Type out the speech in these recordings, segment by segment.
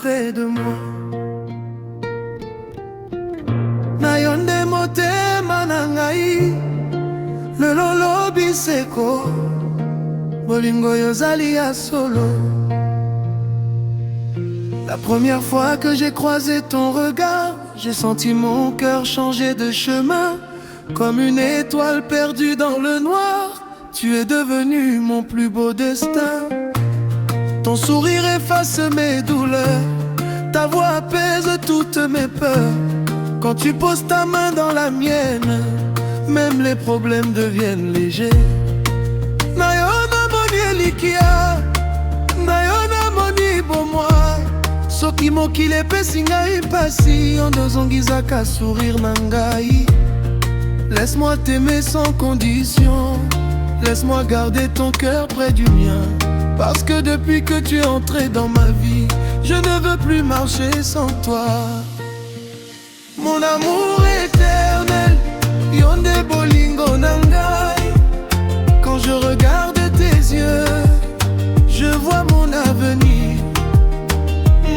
près de moi. Nayonde motema na ngai, lelo lobi seko, bolingo yozali ya solo. La première fois que j'ai croisé ton regard, j'ai senti mon cœur changer de chemin. Comme une étoile perdue dans le noir, tu es devenu mon plus beau destin. Ton sourire efface mes douleurs, ta voix apaise toutes mes peurs. Quand tu poses ta main dans la mienne, même les problèmes deviennent légers. Nayona moni elikia, nayona moni bomoi. Soki mokili epesi ngai pasi, ondozongizaka sourire na ngai. Laisse-moi t'aimer sans condition, laisse-moi garder ton cœur près du mien. Parce que depuis que tu es entré dans ma vie, je ne veux plus marcher sans toi. Mon amour éternel, yonde bolingo na ngai. Quand je regarde tes yeux, je vois mon avenir.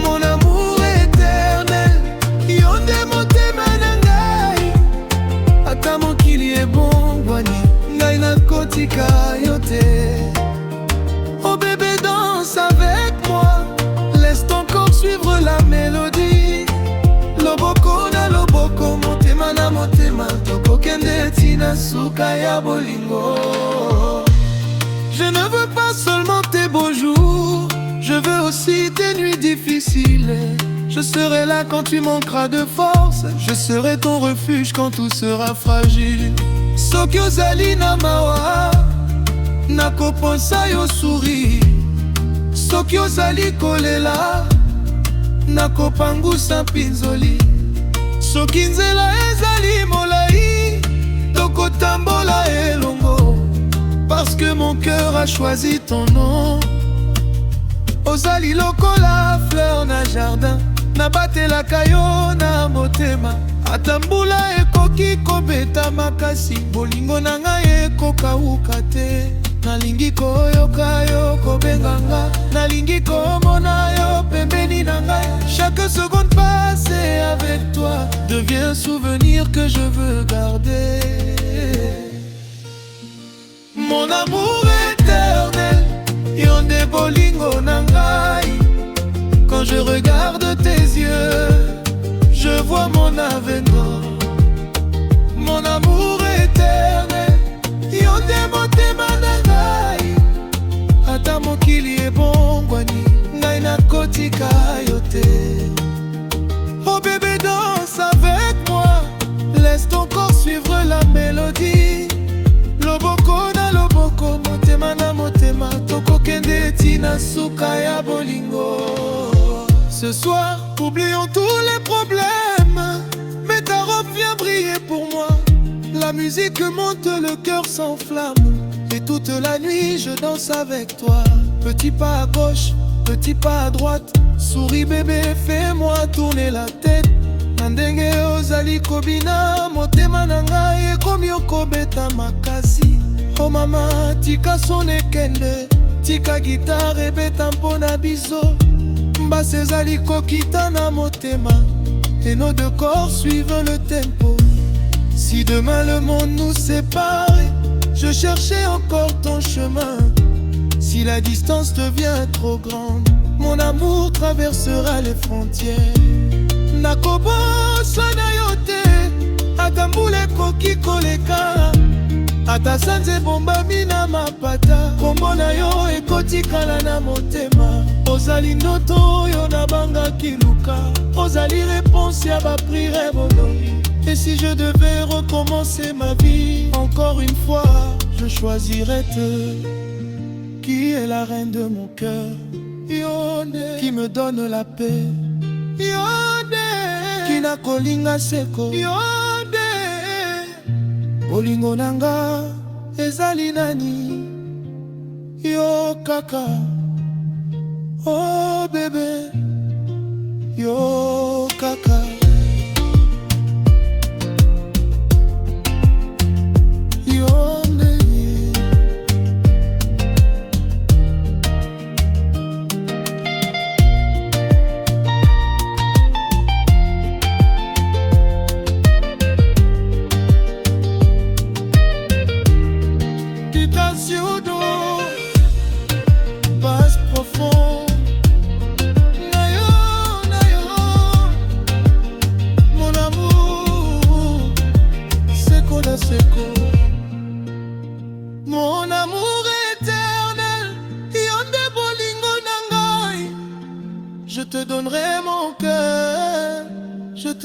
Mon amour éternel, yonde motema na ngai. Ata mokili ebongwani, ngai nakotika yo te. Oh bébé, danse avec moi, laisse ton corps suivre la mélodie. Loboko na loboko, motema na motema, tokokende tina suka ya bolingo. Je ne veux pas seulement tes beaux jours, je veux aussi tes nuits difficiles. Je serai là quand tu manqueras de force, je serai ton refuge quand tout sera fragile. Soki ozali na mawa, nakoponsa yo sourire. Soki ozali kolela, nakopangusa mpinzoli. Soki nzela ezali molai, tokotambola elongo. Parce que mon cœur a choisi ton nom. Ozali lokola fleur na jardin, nabatelaka yo na motema. Atambula ekoki kobeta makasi, bolingo na ngai ekokauka te. Nalingi koyoka yo kobenganga, nalingi komona yo pembeni na ngai. Chaque seconde passée avec toi devient un souvenir que je veux garder. Mon amour éternel, yonde bolingo na ngai. Quand je regarde tes yeux, je vois mon avenir. Mon amour éternel, yonde motema na ngai. Ata mokili ebongwani, ngai nakotika yo te. Oh bébé, danse avec moi, laisse ton corps suivre la mélodie. Loboko na loboko, motema na motema, tokokende tina suka ya bolingo. Ce soir, oublions tous les problèmes, mais ta robe vient briller pour moi. La musique monte, le cœur s'enflamme, et toute la nuit je danse avec toi. Petit pas à gauche, petit pas à droite, souris bébé, fais-moi tourner la tête. Nandenge ozali kobina, motema na ngai ekomi okobeta makasi. Oh mama, tika sone kende, tika guitare ebeta mpona biso. Mbasi ezali kokita na motema, et nos deux corps suivent le tempo. Si demain le monde nous sépare, je cherchais encore ton chemin. Si la distance devient trop grande, mon amour traversera les frontières. Nakobosa na yo te, ata mbula ekoki koleka. Ata sanza ebombami na mapata, kombo na yo ekotikala na motema. Ozali ndoto oyo nabangaki luka, ozali réponse ya bapriere bonomi. Et si je devais recommencer ma vie encore une fois, je choisirais te, qui est la reine de mon cœur. Yonde, qui me donne la paix. Yonde, qui na kolinga seko. Yonde, bolingo nanga ezali nani. Yo kaka, oh bébé, yo kaka.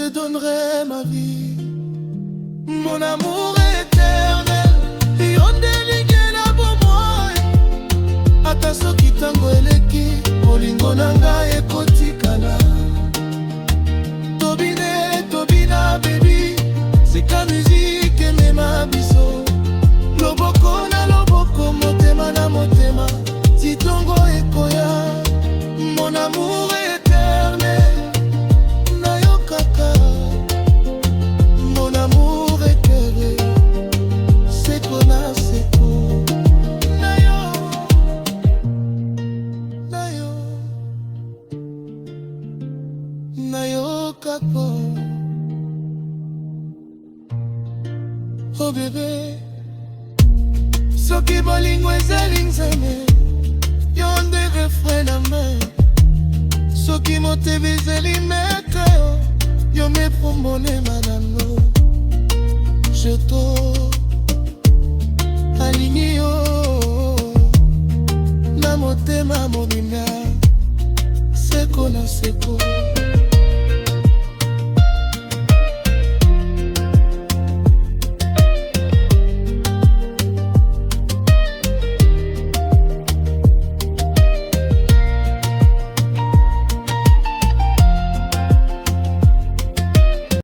te donnerai ma vie. Mon amour éternel, yondelikela bomoi. Ata soki tango eleki, bolingo nanga ekotikala. Tobine, tobina baby, seka musique emema biso. Loboko na loboko, motema na motema, titongo ekoya. Mon amour éternel, nayokaka. Mon amour éclairé, seko na seko. Nayo, nayo, nayokaka. Oh bébé, soki bolingo ezali nzambe, yo nde refrain na main. Soki motema ezali maître, yo me promone manano. Je t'aime.